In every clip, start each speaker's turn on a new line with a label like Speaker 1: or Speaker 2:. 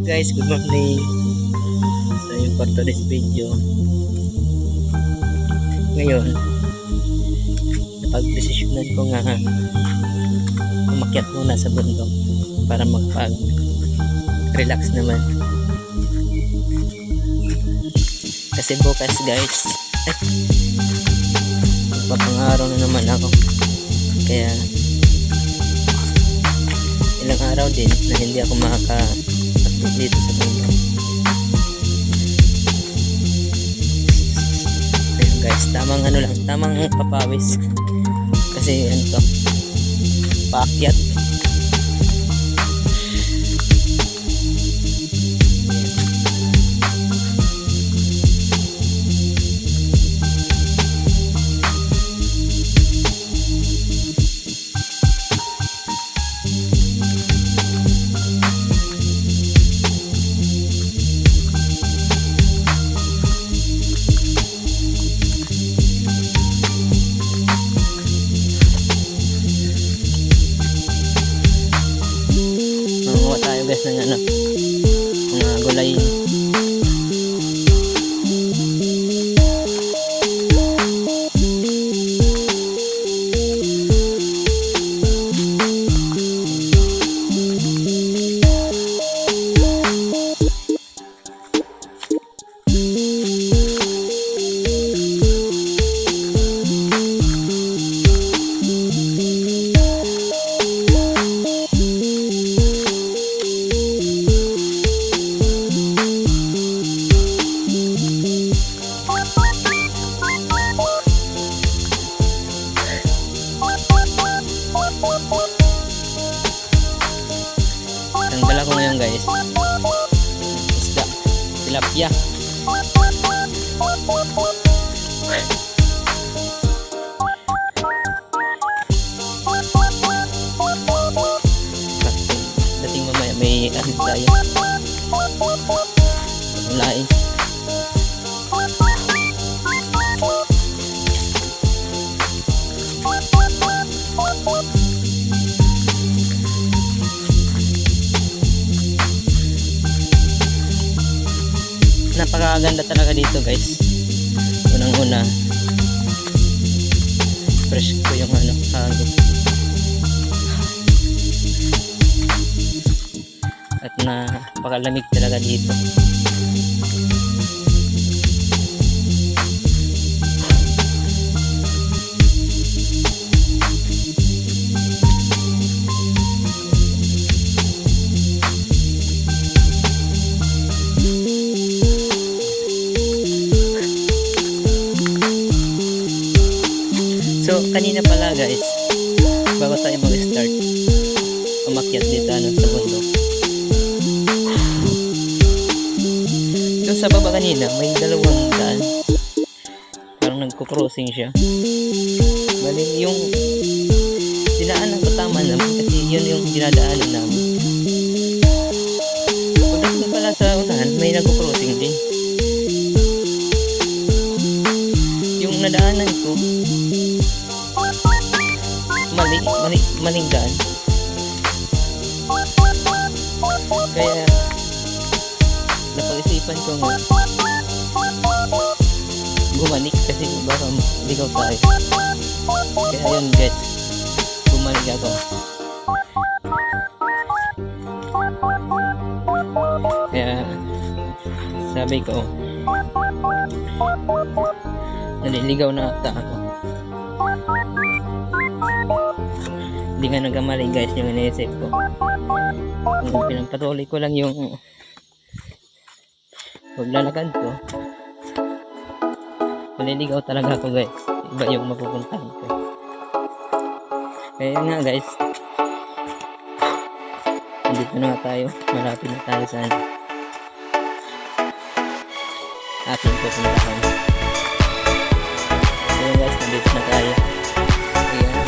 Speaker 1: Guys, good morning. So yung for today's video, ngayon napag-desisyonan ko nga umakyat muna sa bundok para magpag-relax naman. Kasi bukas guys, magpapangaraw na naman ako. Kaya ilang araw din na hindi ako makaka-update dito sa bundok. Ayun guys, tamang papawis. Kasi ano to, paakyat. Guys ng ano, mga gulay. Ang dala ko ngayon guys, isda, tilapia. Dating mamaya may ano tayo, lain. Napakaganda talaga dito guys. Unang-una, fresh ko yung ano, hangin. At napakalamig talaga dito. So kanina pala guys, bago tayo mag-start umakyat dito ano, sa bundok, doon sa baba kanina may dalawang daan, parang nagko-crossing siya. Bali yung dinaanan ko tama naman kasi yun yung dinadaanan namin. Pagdating pala sa unahan may nagko-crossing din. Yung nadaanan ko maling daan. Kaya napag-isipan ko nga bumalik kasi baka ligaw tayo. Kaya yun guys, bumalik ako. Kaya sabi ko, naliligaw na ata ako. Hindi nga nagkamali guys yung iniisip ko. Pinagpatuloy ko lang yung paglalakad ko. Maliligaw talaga ako guys. Iba yung mapupuntahan ko. Kaya nga guys, nandito na nga tayo. Malapit na tayo sa ating pupuntahan. Kaya guys, nandito na tayo. Ayan.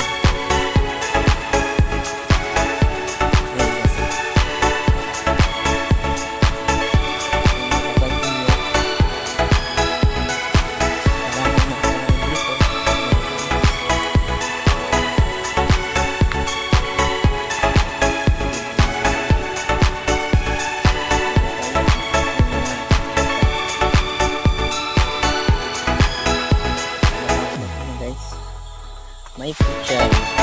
Speaker 1: Maikot siya.